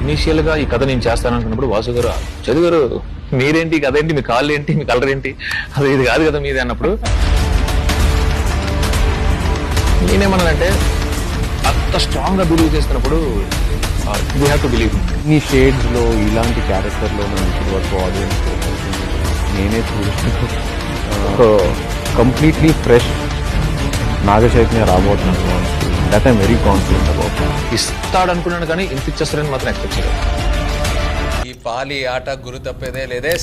Initial గా ఈ కథ నేను చేస్తాను అనుకున్నప్పుడు వాసు గారు చదువు మీరేంటి కథ ఏంటి, మీ కాళ్ళు ఏంటి, మీ కలర్ ఏంటి, అది ఇది కాదు కదా మీది అన్నప్పుడు నేనేమన్నానంటే అంత స్ట్రాంగ్ గా బిలీవ్ చేస్తున్నప్పుడు వీ హ్యావ్ టు బిలీవ్. ఈ షేడ్స్ లో ఇలాంటి క్యారెక్టర్ లో మనం ఇప్పుడు వరకు ఆడియన్స్ నేనే చూడలేదు. కంప్లీట్లీ ఫ్రెష్ నాగ చైతన్య రాబోతున్నాను. That I'm very confident about. ఇస్తాడు అనుకున్నాను కానీ ఇంత ఇచ్చేస్తారని మాత్రం ఎక్స్పెక్ట్ చేయలేదు. ఈ పాలి ఆట గురు తప్పేదే లేదే.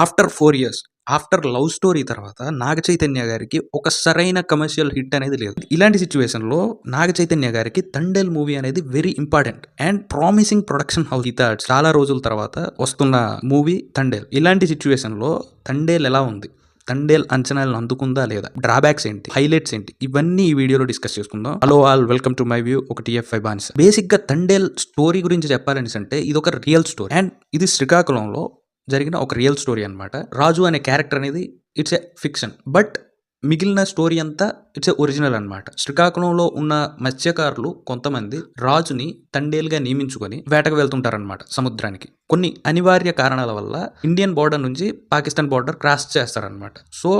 After 4 years after love story తర్వాత నాగ చైతన్య గారికి ఒక సరైన కమర్షియల్ హిట్ అనేది లేదు. ఇలాంటి సిచ్యువేషన్ లో నాగ చైతన్య గారికి తండేల్ మూవీ అనేది very important and promising production house. చాలా రోజుల తర్వాత వస్తున్న మూవీ తండేల్. ఇలాంటి సిచ్యువేషన్ లో తండేల్ ఎలా ఉంది, తండేల్ అంచనాలను అందుకుందా లేదా, డ్రాబ్యాక్స్ ఏంటి, హైలైట్స్ ఏంటి, ఇవన్నీ ఈ వీడియోలో డిస్కస్ చేసుకుందాం. Hello all, welcome to my view. ఒక TF5 బానిస. బేసిక్ గా తండేల్ స్టోరీ గురించి చెప్పాలని అంటే ఇది ఒక రియల్ స్టోరీ అండ్ ఇది శ్రీకాకుళంలో జరిగిన ఒక రియల్ స్టోరీ అనమాట. రాజు అనే క్యారెక్టర్ అనేది ఇట్స్ ఎ ఫిక్షన్, బట్ మిగిలిన స్టోరీ అంతా ఇట్స్ ఎ ఒరిజినల్ అనమాట. శ్రీకాకుళంలో ఉన్న మత్స్యకారులు కొంతమంది రాజుని తండేల్గా నియమించుకొని వేటకు వెళ్తుంటారనమాట సముద్రానికి. కొన్ని అనివార్య కారణాల వల్ల ఇండియన్ బోర్డర్ నుంచి పాకిస్తాన్ బోర్డర్ క్రాస్ చేస్తారనమాట. సో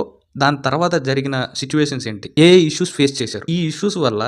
దాని తర్వాత జరిగిన సిచ్యువేషన్స్ ఏంటి, ఏ ఇష్యూస్ ఫేస్ చేశారు, ఈ ఇష్యూస్ వల్ల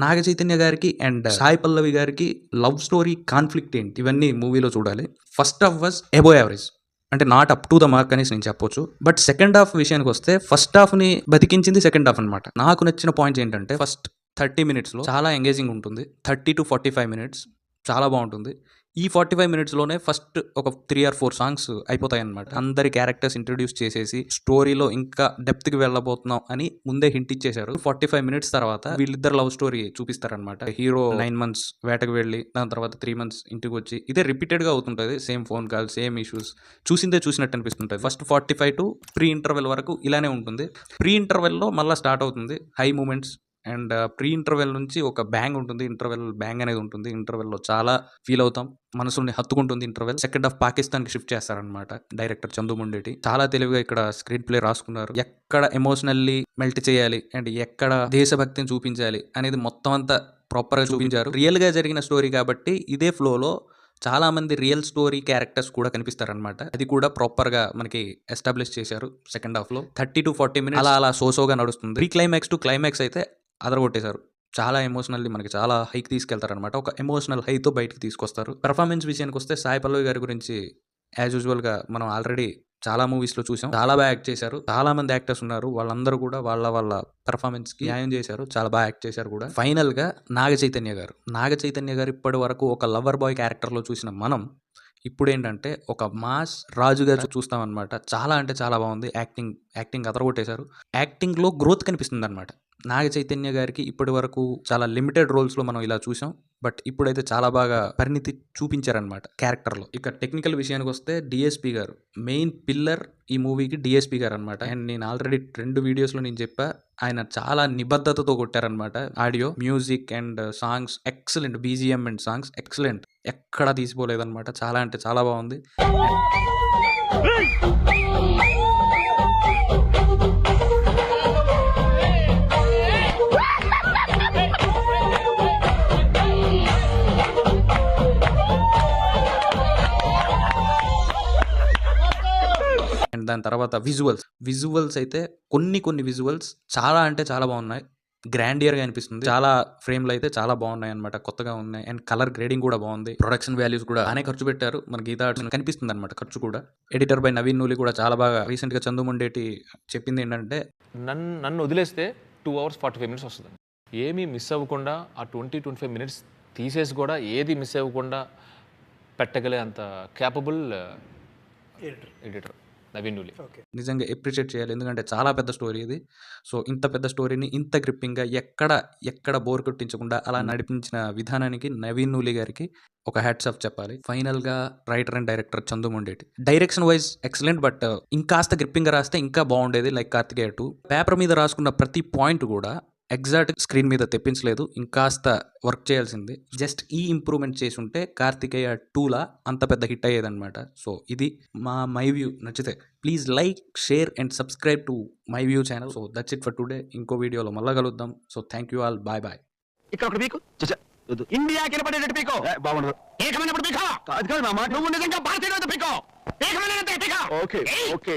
నాగ చైతన్య గారికి అండ్ సాయి పల్లవి గారికి లవ్ స్టోరీ కాన్ఫ్లిక్ట్ ఏంటి, ఇవన్నీ మూవీలో చూడాలి. First half was above average, అంటే not up to the mark అనేసి నేను చెప్పొచ్చు. బట్ సెకండ్ హాఫ్ విషయానికి వస్తే ఫస్ట్ హాఫ్ ని బతికించింది సెకండ్ హాఫ్ అనమాట. నాకు నచ్చిన పాయింట్స్ ఏంటంటే ఫస్ట్ 30 minutes లో చాలా ఎంగేజింగ్ ఉంటుంది. 30 to 45 minutes చాలా బాగుంటుంది. ఈ 45 minutes లోనే ఫస్ట్ ఒక 3 or 4 సాంగ్స్ అయిపోతాయి అనమాట. అందరి క్యారెక్టర్స్ ఇంట్రడ్యూస్ చేసేసి స్టోరీలో ఇంకా డెప్త్ కి వెళ్ళబోతున్నాం అని ముందే హింట్ ఇచ్చేశారు. 45 minutes తర్వాత వీళ్ళిద్దరు లవ్ స్టోరీ చూపిస్తారనమాట. హీరో 9 months వేటకు వెళ్ళి దాని తర్వాత 3 months ఇంటికి వచ్చి ఇదే రిపీటెడ్ గా అవుతుంటది. Same phone call, same issues, చూసిందే చూసినట్టు అనిపిస్తుంటది. ఫస్ట్ 45 to ప్రీ ఇంటర్వెల్ వరకు ఇలానే ఉంటుంది. ప్రీ ఇంటర్వెల్ లో మళ్ళీ స్టార్ట్ అవుతుంది high moments and pre interval నుంచి ఒక బ్యాంగ్ ఉంటుంది. ఇంటర్వెల్ బ్యాంగ్ అనేది ఉంటుంది. ఇంటర్వెల్ లో చాలా ఫీల్ అవుతాం, మనసుని హత్తుకుంటుంది ఇంటర్వెల్. సెకండ్ హాఫ్ పాకిస్తాన్ కి షిఫ్ట్ చేస్తారనమాట డైరెక్టర్ చందు ముండేటి. చాలా తెలివిగా ఇక్కడ స్క్రీన్ ప్లే రాసుకున్నారు. ఎక్కడ ఎమోషనల్లీ మెల్ట్ చేయాలి అండ్ ఎక్కడ దేశభక్తిని చూపించాలి అనేది మొత్తం అంతా ప్రాపర్ గా చూపించారు. రియల్ గా జరిగిన స్టోరీ కాబట్టి ఇదే ఫ్లోలో చాలా మంది రియల్ స్టోరీ క్యారెక్టర్స్ కూడా కనిపిస్తారనమాట. అది కూడా ప్రాపర్ గా మనకి ఎస్టాబ్లిష్ చేశారు. సెకండ్ హాఫ్ లో 30 to 40 minutes అలా సోసోగా నడుస్తుంది. ప్రీ క్లైమాక్స్ టు క్లైమాక్స్ అయితే అదరగొట్టేశారు. చాలా ఎమోషనల్లీ మనకి చాలా హైకి తీసుకెళ్తారనమాట. ఒక ఎమోషనల్ హైతో బయటకు తీసుకొస్తారు. పెర్ఫార్మెన్స్ విషయానికి వస్తే సాయి పల్లవి గారి గురించి యాజ్ యూజువల్ గా మనం ఆల్రెడీ చాలా మూవీస్ లో చూసాం. చాలా బాగా యాక్ట్ చేశారు. చాలా మంది యాక్టర్స్ ఉన్నారు, వాళ్ళందరూ కూడా వాళ్ళ పెర్ఫార్మెన్స్ కి న్యాయం చేశారు. చాలా బాగా యాక్ట్ చేశారు కూడా. ఫైనల్ గా నాగ చైతన్య గారు ఇప్పటి వరకు ఒక లవర్ బాయ్ క్యారెక్టర్ లో చూసిన మనం ఇప్పుడు ఏంటంటే ఒక మాస్ రాజుగా చూస్తాం అనమాట. చాలా అంటే చాలా బాగుంది. యాక్టింగ్ అదరగొట్టేశారు. యాక్టింగ్ లో గ్రోత్ కనిపిస్తుంది అనమాట. నాగ చైతన్య గారికి ఇప్పటి వరకు చాలా లిమిటెడ్ రోల్స్ లో మనం ఇలా చూసాం, బట్ ఇప్పుడైతే చాలా బాగా పరిణితి చూపించారనమాట క్యారెక్టర్ లో. ఇక టెక్నికల్ విషయానికి వస్తే డిఎస్పి గారు మెయిన్ పిల్లర్ ఈ మూవీకి. డిఎస్పి గారు అనమాట. అండ్ నేను ఆల్రెడీ 2 videos లో నేను చెప్పా, ఆయన చాలా నిబద్ధతతో కొట్టారనమాట. Audio, music and songs excellent. BGM and songs excellent, ఎక్కడా తీసిపోలేదన్నమాట. చాలా అంటే చాలా బాగుంది. అండ్ దాని తర్వాత విజువల్స్ అయితే కొన్ని విజువల్స్ చాలా అంటే చాలా బాగున్నాయి. గ్రాండియర్ గా అనిపిస్తుంది. చాలా ఫ్రేమ్లు అయితే చాలా బాగున్నాయి అనమాట, కొత్తగా ఉన్నాయి. అండ్ కలర్ గ్రేడింగ్ కూడా బాగుంది. ప్రొడక్షన్ వాల్యూస్ కూడా బాగానే ఖర్చు పెట్టారు. మన గీతా ఆర్ట్స్ కనిపిస్తుంది అనమాట ఖర్చు కూడా. ఎడిటర్ బై నవీన్ నూలి కూడా చాలా బాగా. రీసెంట్ గా చందు ముండేటి చెప్పింది ఏంటంటే నన్ను వదిలేస్తే 2 hours 45 minutes వస్తుంది. ఏమీ మిస్ అవ్వకుండా ఆ 20-25 minutes తీసేసి కూడా ఏది మిస్ అవ్వకుండా పెట్టగలే అంత క్యాపబుల్ ఎడిటర్ నవీన్ నూలి. నిజంగా అప్రిషియేట్ చేయాలి, ఎందుకంటే చాలా పెద్ద స్టోరీ ఇది. సో ఇంత పెద్ద స్టోరీని ఇంత గ్రిప్పింగ్ గా ఎక్కడ బోర్ కొట్టించకుండా అలా నడిపించిన విధానానికి నవీన్ నూలి గారికి ఒక హ్యాట్స్ ఆఫ్ చెప్పాలి. ఫైనల్ గా writer and director Chandu Mondeti. Direction wise excellent, but ఇంకాస్త గ్రిప్పింగ్ గా రాస్తే ఇంకా బాగుండేది. లైక్ కార్తికేయ 2 పేపర్ మీద రాసుకున్న ప్రతి పాయింట్ కూడా ఎగ్జాక్ట్ స్క్రీన్ మీద తెప్పించలేదు, ఇంకాస్త వర్క్ చేయాల్సింది. జస్ట్ ఈ ఇంప్రూవ్మెంట్ చేసి ఉంటే కార్తికేయ 2లా అంత పెద్ద హిట్ అయ్యేదన్నమాట. సో ఇది మై వ్యూ. నచ్చితే please like, share and subscribe to my view channel. So that's it for today. ఇంకో వీడియోలో మళ్ళా కలుద్దాం. So thank you all. Bye. ఇక్కడ ఇండియా కినపడేటట్టు పీకో బాగుండదు ఏకమైనప్పుడు పీకో అది కాదు మామ నువ్వు నిజంగా భారతీయ పీకో ఏకమైన పీకో ఓకే ఓకే